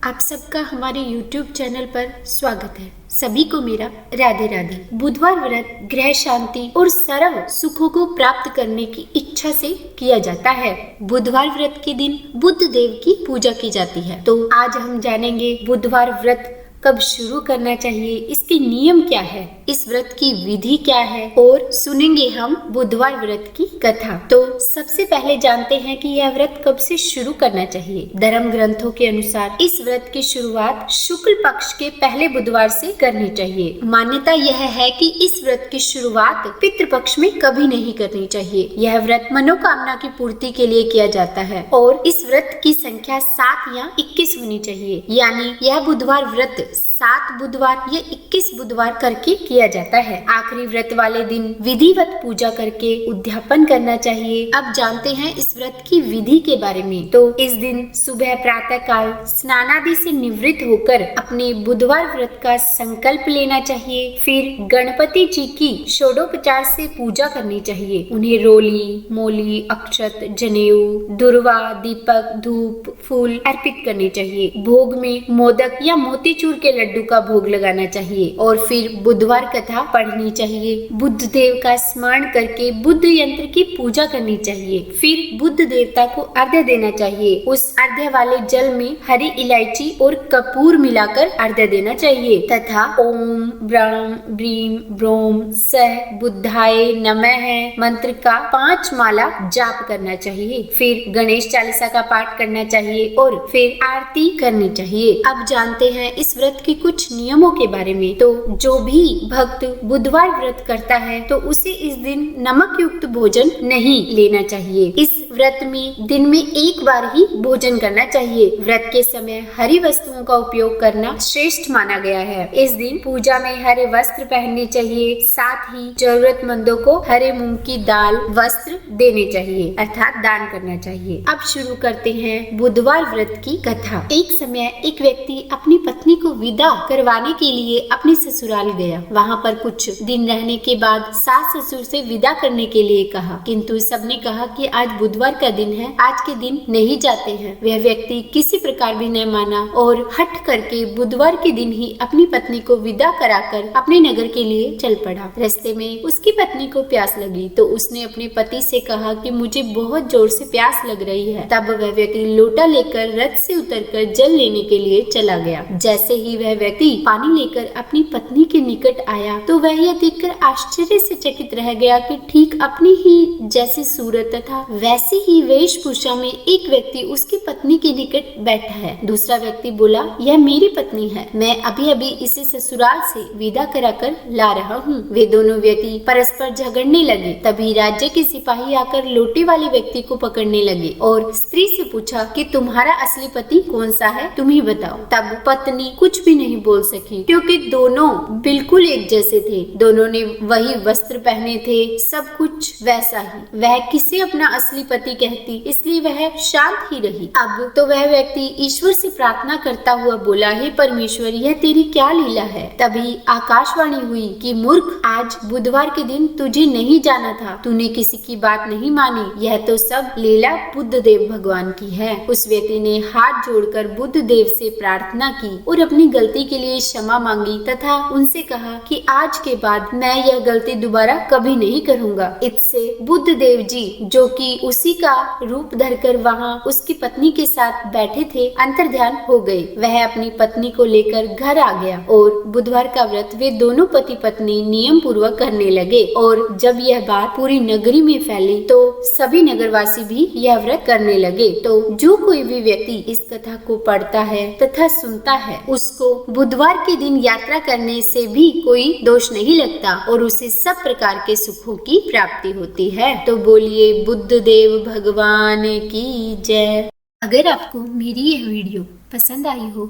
आप सबका हमारे YouTube चैनल पर स्वागत है। सभी को मेरा राधे राधे। बुधवार व्रत ग्रह शांति और सर्व सुखों को प्राप्त करने की इच्छा से किया जाता है। बुधवार व्रत के दिन बुध देव की पूजा की जाती है। तो आज हम जानेंगे बुधवार व्रत कब शुरू करना चाहिए, इसके नियम क्या है, इस व्रत की विधि क्या है और सुनेंगे हम बुधवार व्रत की कथा। तो सबसे पहले जानते हैं कि यह व्रत कब से शुरू करना चाहिए। धर्म ग्रंथों के अनुसार इस व्रत की शुरुआत शुक्ल पक्ष के पहले बुधवार से करनी चाहिए। मान्यता यह है कि इस व्रत की शुरुआत पितृपक्ष में कभी नहीं करनी चाहिए। यह व्रत मनोकामना की पूर्ति के लिए किया जाता है और इस व्रत की संख्या 7 या 21 होनी चाहिए। यानी यह बुधवार व्रत 7 बुधवार या 21 बुधवार करके किया जाता है। आखिरी व्रत वाले दिन विधिवत पूजा करके उद्यापन करना चाहिए। अब जानते हैं इस व्रत की विधि के बारे में। तो इस दिन सुबह प्रातः काल स्नानादि से निवृत्त होकर अपने बुधवार व्रत का संकल्प लेना चाहिए। फिर गणपति जी की षोडोपचार से पूजा करनी चाहिए। उन्हें रोली, मोली, अक्षत, जनेऊ, दुर्वा, दीपक, धूप, फूल अर्पित करने चाहिए। भोग में मोदक या मोतीचूर के लड्डू का भोग लगाना चाहिए और फिर बुधवार कथा पढ़नी चाहिए। बुद्ध देव का स्मरण करके बुद्ध यंत्र की पूजा करनी चाहिए। फिर बुद्ध देवता को अर्घ्य देना चाहिए। उस अर्घ्य वाले जल में हरी इलायची और कपूर मिलाकर अर्घ्य देना चाहिए तथा ओम ब्रह्म ब्रीम ब्रोम सह बुद्धाय नमः मंत्र का 5 माला जाप करना चाहिए। फिर गणेश चालीसा का पाठ करना चाहिए और फिर आरती करनी चाहिए। अब जानते हैं इस व्रत की कुछ नियमों के बारे में। तो जो भी भक्त बुधवार व्रत करता है तो उसे इस दिन नमक युक्त भोजन नहीं लेना चाहिए। इस व्रत में दिन में एक बार ही भोजन करना चाहिए। व्रत के समय हरी वस्तुओं का उपयोग करना श्रेष्ठ माना गया है। इस दिन पूजा में हरे वस्त्र पहनने चाहिए। साथ ही जरूरतमंदों को हरे मूंग की दाल वस्त्र देने चाहिए अर्थात दान करना चाहिए। अब शुरू करते हैं बुधवार व्रत की कथा। एक समय एक व्यक्ति अपनी पत्नी को विदा करवाने के लिए अपने ससुराल गया। वहाँ पर कुछ दिन रहने के बाद सास ससुर से विदा करने के लिए कहा, किंतु सबने कहा कि आज बुधवार का दिन है, आज के दिन नहीं जाते हैं। वह व्यक्ति किसी प्रकार भी न माना और हट करके बुधवार के दिन ही अपनी पत्नी को विदा कराकर अपने नगर के लिए चल पड़ा। रास्ते में उसकी पत्नी को प्यास लगी तो उसने अपने पति से कहा कि मुझे बहुत जोर से प्यास लग रही है। तब वह व्यक्ति लोटा लेकर रथ से उतरकर जल लेने के लिए चला गया। जैसे ही वह व्यक्ति पानी लेकर अपनी पत्नी के निकट आया तो वह यह देखकर आश्चर्य से चकित रह गया कि ठीक अपनी ही जैसी सूरत तथा वैसी ही वेशभूषा में एक व्यक्ति उसकी पत्नी के निकट बैठा है। दूसरा व्यक्ति बोला, यह मेरी पत्नी है, मैं अभी अभी इसे ससुराल से विदा कराकर ला रहा हूँ। वे दोनों व्यक्ति परस्पर झगड़ने लगे। तभी राज्य के सिपाही आकर लोटे वाले व्यक्ति को पकड़ने लगे और स्त्री से पूछा कि तुम्हारा असली पति कौन सा है, तुम ही बताओ। तब पत्नी कुछ भी नहीं बोल सकी क्योंकि दोनों बिल्कुल एक जैसे थे। दोनों ने वही वस्त्र पहने थे, सब कुछ वैसा ही। वह किसे अपना असली पति कहती, इसलिए वह शांत ही रही। अब तो वह व्यक्ति ईश्वर से प्रार्थना करता हुआ बोला, हे परमेश्वर, यह तेरी क्या लीला है। तभी आकाशवाणी हुई कि मूर्ख, आज बुधवार के दिन तुझे नहीं जाना था, तूने किसी की बात नहीं मानी। यह तो सब लीला बुद्ध देव भगवान की है। उस व्यक्ति ने हाथ जोड़कर बुद्ध देव से प्रार्थना की और अपनी गलती के लिए क्षमा मांगी तथा उनसे कहा कि आज के बाद मैं यह गलती दोबारा कभी नहीं करूंगा। इससे बुद्ध देव जी, जो कि उसी का रूप धरकर वहाँ उसकी पत्नी के साथ बैठे थे, अंतर्ध्यान हो गए। वह अपनी पत्नी को लेकर घर आ गया और बुधवार का व्रत वे दोनों पति पत्नी नियम पूर्वक करने लगे। और जब यह बात पूरी नगरी में फैली तो सभी नगरवासी भी यह व्रत करने लगे। तो जो कोई भी व्यक्ति इस कथा को पढ़ता है तथा सुनता है, उसको बुधवार के दिन यात्रा करने से भी कोई दोष नहीं लगता और उसे सब प्रकार के सुखों की प्राप्ति होती है। तो बोलिए बुद्ध देव भगवान की जय। अगर आपको मेरी यह वीडियो पसंद आई हो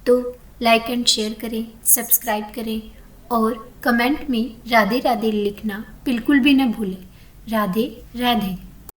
तो लाइक एंड शेयर करें, सब्सक्राइब करें और कमेंट में राधे राधे लिखना बिल्कुल भी न भूलें। राधे राधे।